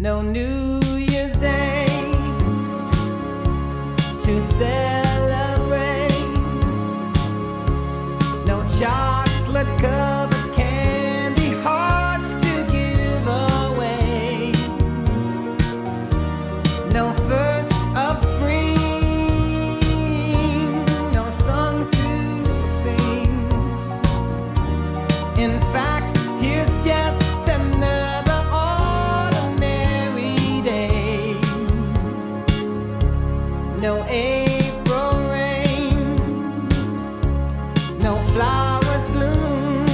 No New Year's Day to celebrate. No chocolate covered candy hearts to give away. No first of spring, no song to sing. In fact, here's just another ordinary day. No April rain, no flowers bloom,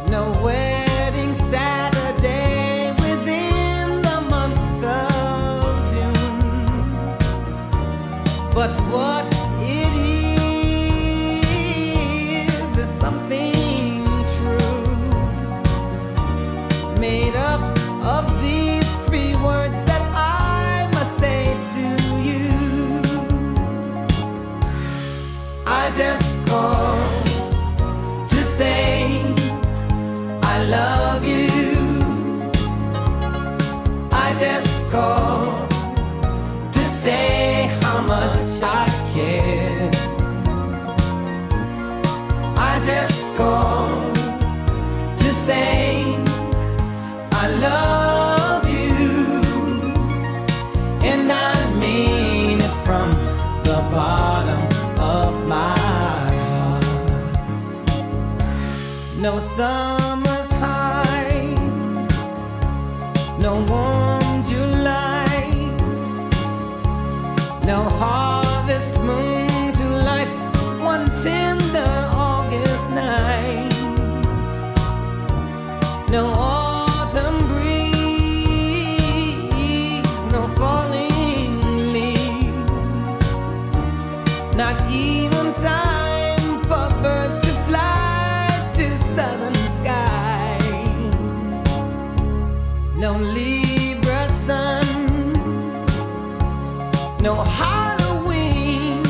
no wedding Saturday within the month of June. But what it is something true, made up of these three words that I must say to you. I just called to say I love you. I just called to say how much I care. I just called to say I love you, and I mean it from the bottom of my heart. No summer's high, no warm July, no harvest moon to light one tender August night. No autumn breeze, no falling leaves, not even time for birds to fly to southern skies. No Libra sun, no Halloween,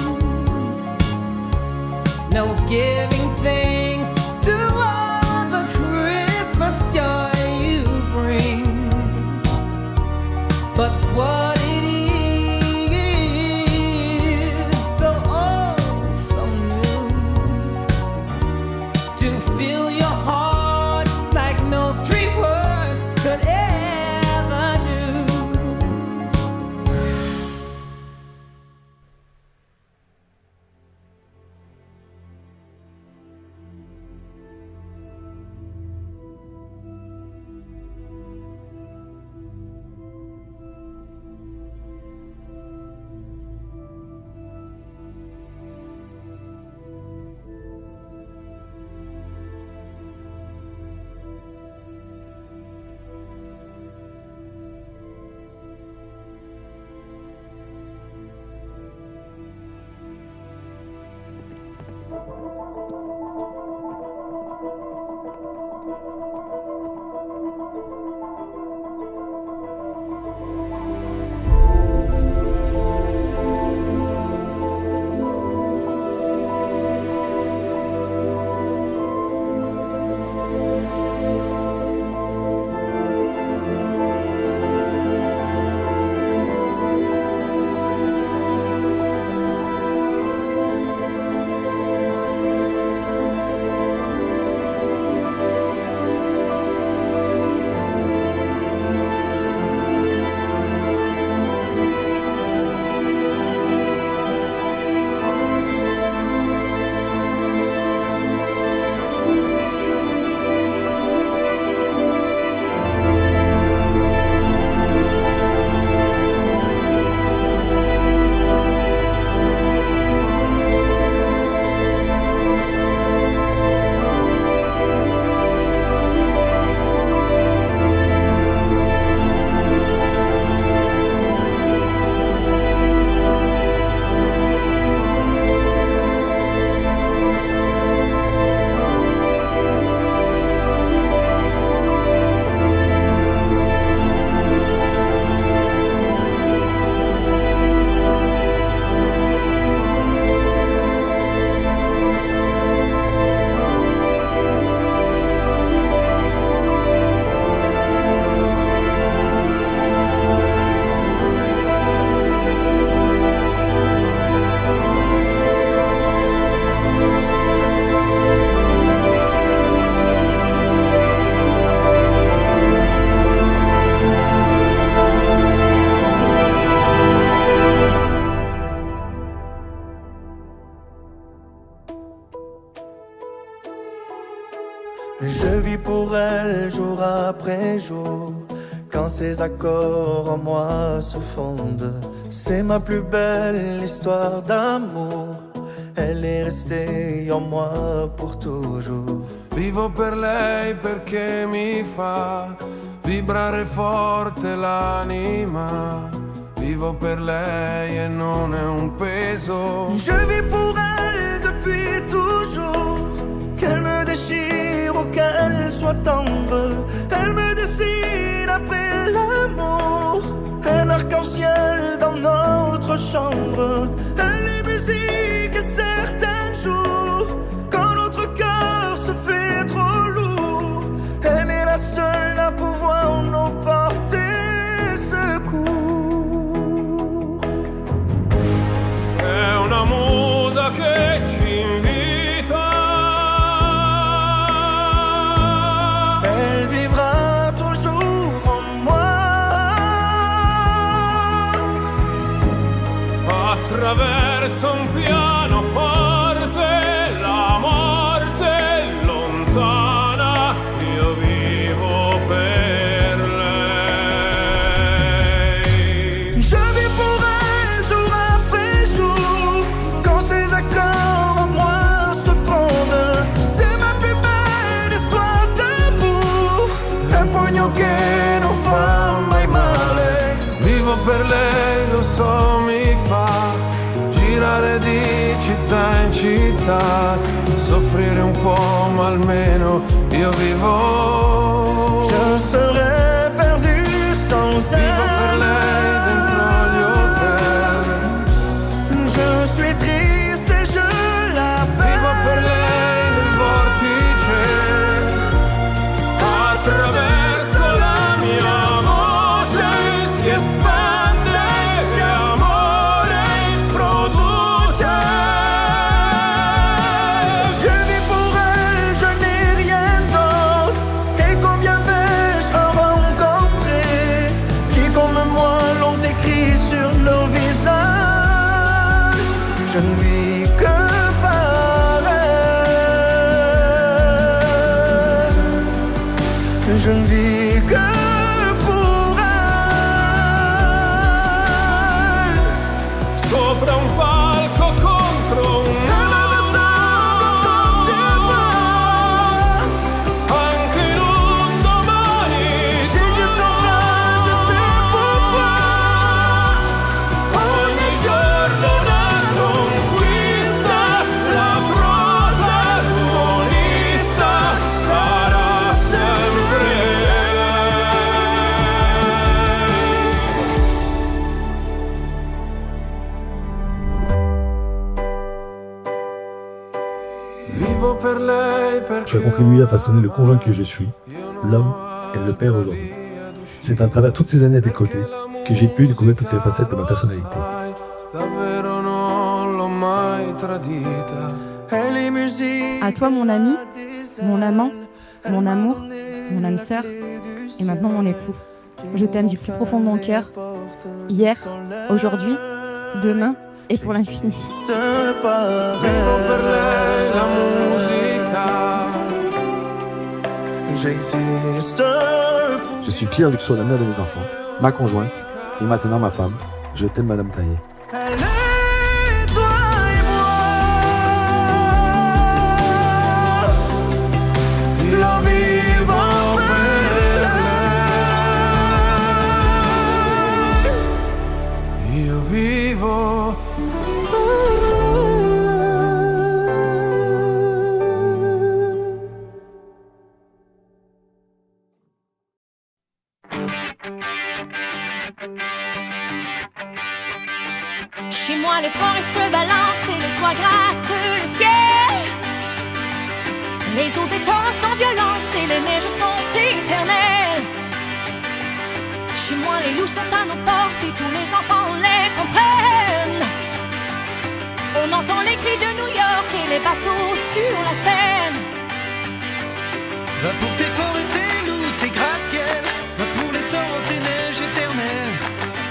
no giving thanks to all the Christmas joy you bring. But what it is, though oh so new, to fill your heart like no three words could ever do. après jour. Quand ces accords en moi se fondent, c'est ma plus belle histoire d'amour. Elle est restée en moi pour toujours. Vivo per lei perché mi fa vibrare forte l'anima. Vivo per lei e non è un peso. Je vis pour elle depuis toujours. Qu'elle me déchire ou qu'elle soit tendre, elle me dessine après l'amour. Un arc-en-ciel dans notre chambre. Elle est musique et certains jours, quand notre cœur se fait trop lourd, elle est la seule à pouvoir nous porter secours. È una musa che ci invita. Elle vivra toujours en moi. Attraverso un pianoforte, la morte è lontana, io vivo per lei. Je vis pour elle jour après jour, quand ses accords en moi se fondent. C'est ma plus belle histoire d'amour, un pugno che non fa mai male. Vivo per lei, lo so, mi fa girare di città in città, soffrire un po', ma almeno io vivo. Je serais perdu sans elle. Vivo per lei dentro gli hotel. Je suis triste et je l'appelle. Vivo per lei nel vortice. Attraverso la mia voce si espande e amore produce. Je vis pour elle, je n'ai rien d'autre. Et combien vais-je en rencontrer qui comme moi l'ont écrit sur leur visage. Je ne vis que par elle. Je ne vis que pour elle. Sopra un palco contro un Elle me ressemble encore, tu vois. anche in un domani. Si Dieu s'en va, je sais pourquoi. Ogni giorno una conquista, la protagonista sarà sempre lei. Vivo per lei Tu perché as contribué à façonner le conjoint que je suis, l'homme et le père aujourd'hui. C'est à travers toutes ces années à tes côtés que j'ai pu découvrir toutes ces facettes de ma personnalité. davvero non l'ho mai tradita. Elle est musique. À toi, mon ami, mon amant, mon amour, mon âme sœur, et maintenant mon époux. Je t'aime du plus profond de mon cœur, hier, aujourd'hui, demain et pour l'infini. Juste par Vivo per elle. lei la musica. J'existe pour Je suis fier que tu sois la mère de mes enfants, ma conjointe et maintenant ma femme. Je t'aime, Madame Taillé. elle et toi et moi. Lo vivo per lei. Io vivo. Chez moi, les forêts se balancent et les toits grattent le ciel. Les eaux des torrents sans violence et les neiges sont éternelles. Chez moi, les loups sont à nos portes et tous les enfants les comprennent. On entend les cris de New York et les bateaux sur la Seine. Va pour tes forêts, tes loups, tes gratte-ciel. Va pour les torrents, tes neiges éternelles.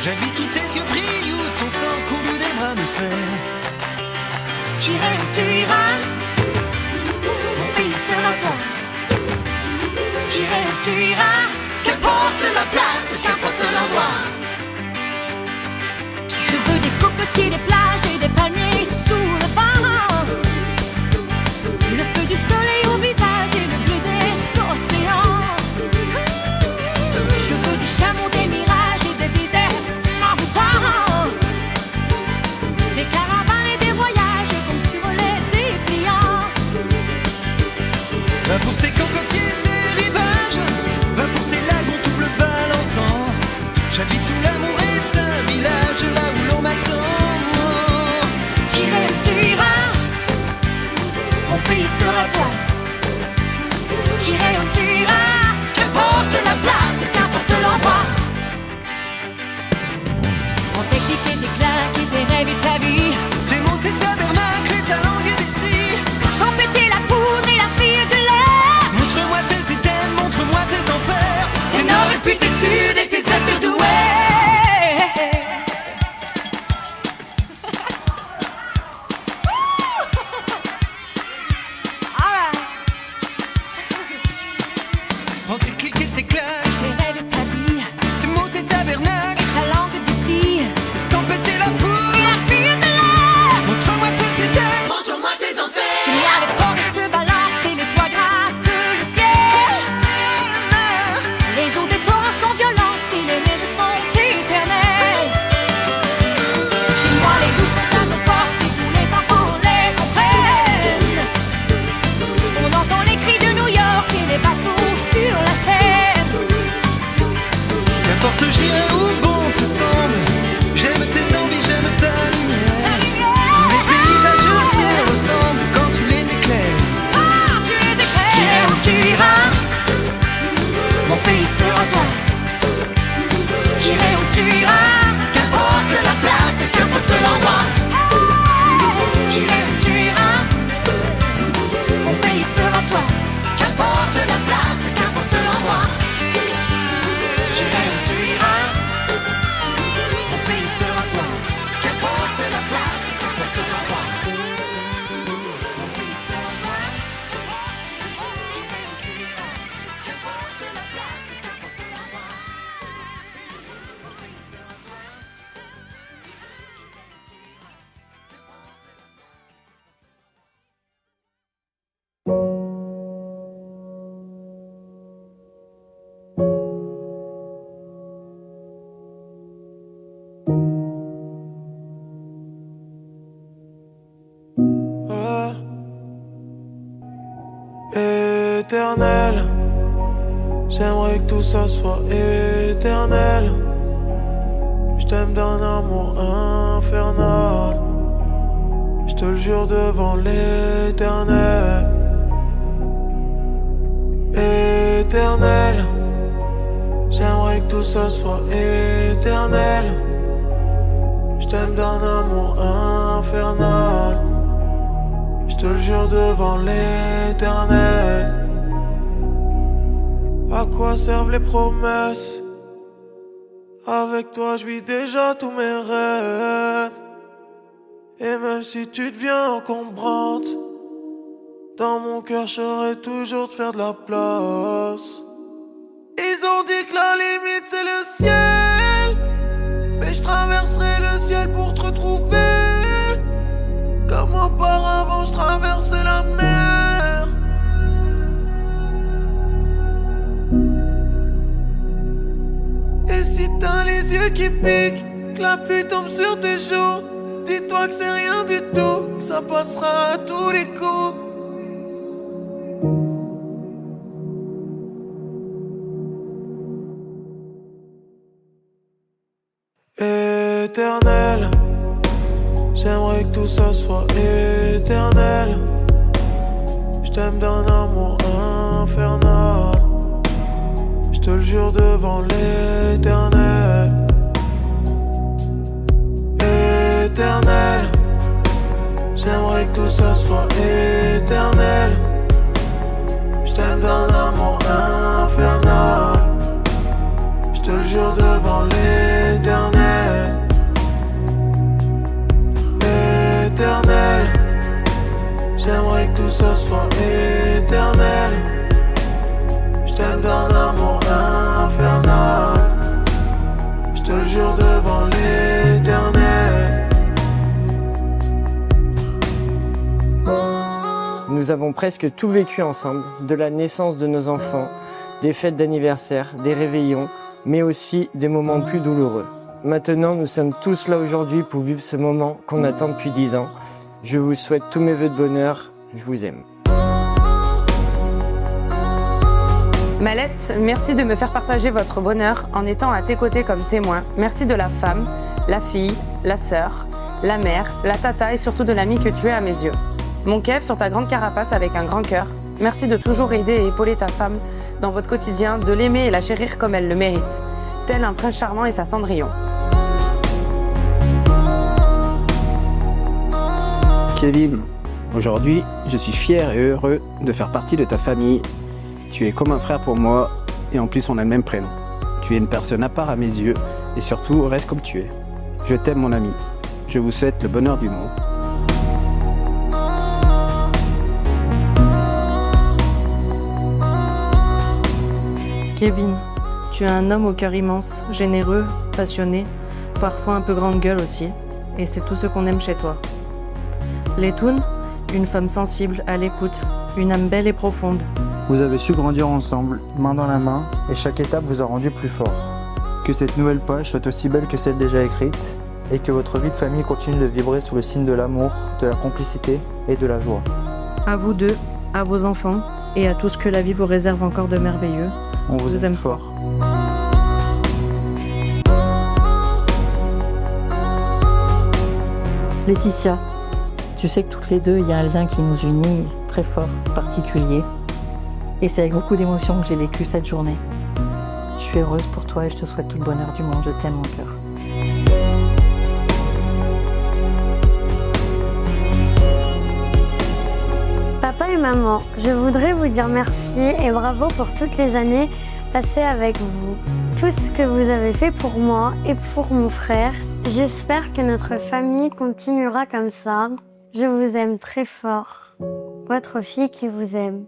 J'habite où tes yeux brillent, où ton sang coule, où des bras me serrent. J'irai où tu iras, mon pays sera toi. J'irai où tu iras. depuis tes sud et tes est d'ouest. Prends tes clics et tes claques, Les rêves et ta vie, tes mots, tes tabernacles, la langue d'ici, escampette et la poudre. la vie est de là. Montre-moi tes états, montre-moi tes enfers. Chez moi, les forêts se balancent et les toits grattent le ciel. Les eaux des torrents sont violentes et les neiges sont éternelles. Chez moi, les loups sont à nos portes et tous les enfants les comprennent. On entend les cris de New York et les bateaux sur la Seine. Qu'importe j'irai où bon te semble, j'aime tes envies, j'aime ta lumière. Tous les paysages te ressemblent quand tu les éclaires. Quand tu les éclaires, J'irai où tu iras, mon pays sera toi. j'irai où tu iras. Qu'importe la place, qu'importe l'endroit, J'irai où tu iras, mon pays sera toi. qu'importe la place, qu'importe l'endroit, j'irai où tu iras. Mon pays sera toi. Qu'importe la place, qu'importe l'endroit, Mon pays sera toi. j'irai où tu iras. Qu'importe la place, qu'importe l'endroit, mon pays sera toi. Éternel, j'aimerais que tout ça soit éternel. Je t'aime d'un amour infernal. Je te le jure devant l'éternel. Éternel, j'aimerais que tout ça soit éternel. Je t'aime d'un amour infernal. Je te le jure devant l'éternel. À quoi servent les promesses? Avec toi je vis déjà tous mes rêves. Et même si tu deviens encombrante, dans mon cœur je saurai toujours te faire de la place. Ils ont dit que la limite c'est le ciel, mais je traverserai le ciel pour te retrouver. Comme auparavant je traversais la mer. Et si t'as les yeux qui piquent, que la pluie tombe sur tes joues, dis-toi que c'est rien du tout, que ça passera à tous les coups. Éternel, j'aimerais que tout ça soit éternel. Je t'aime d'un amour infernal. Je te le jure devant l'éternel. Éternel, j'aimerais que tout ça soit éternel. Je t'aime d'un amour infernal. Je te le jure devant l'éternel. Éternel, j'aimerais que tout ça soit éternel. Je t'aime d'un amour infernal. Je te le jure devant l'éternel. Nous avons presque tout vécu ensemble, de la naissance de nos enfants, des fêtes d'anniversaire, des réveillons, mais aussi des moments plus douloureux. Maintenant, nous sommes tous là aujourd'hui pour vivre ce moment qu'on attend depuis 10 ans. Je vous souhaite tous mes vœux de bonheur, je vous aime. Mallette, merci de me faire partager votre bonheur en étant à tes côtés comme témoin. Merci de la femme, la fille, la sœur, la mère, la tata et surtout de l'ami que tu es à mes yeux. Mon Kev sur ta grande carapace avec un grand cœur. Merci de toujours aider et épauler ta femme dans votre quotidien, de l'aimer et la chérir comme elle le mérite, tel un prince charmant et sa Cendrillon. Kevin, aujourd'hui, je suis fier et heureux de faire partie de ta famille. Tu es comme un frère pour moi et en plus on a le même prénom. Tu es une personne à part à mes yeux et surtout reste comme tu es. Je t'aime mon ami. Je vous souhaite le bonheur du monde. Kevin, tu es un homme au cœur immense, généreux, passionné, parfois un peu grande gueule aussi, et c'est tout ce qu'on aime chez toi. Leitoun, une femme sensible, à l'écoute, une âme belle et profonde. Vous avez su grandir ensemble, main dans la main, et chaque étape vous a rendu plus fort. Que cette nouvelle page soit aussi belle que celle déjà écrite, et que votre vie de famille continue de vibrer sous le signe de l'amour, de la complicité et de la joie. À vous deux, à vos enfants, et à tout ce que la vie vous réserve encore de merveilleux, on vous aime fort. Laetitia, tu sais que toutes les deux, il y a un lien qui nous unit, très fort, particulier. Et c'est avec beaucoup d'émotion que j'ai vécu cette journée. Je suis heureuse pour toi et je te souhaite tout le bonheur du monde. Je t'aime, mon cœur. Papa et maman, je voudrais vous dire merci et bravo pour toutes les années passées avec vous. Tout ce que vous avez fait pour moi et pour mon frère. J'espère que notre famille continuera comme ça. Je vous aime très fort. Votre fille qui vous aime.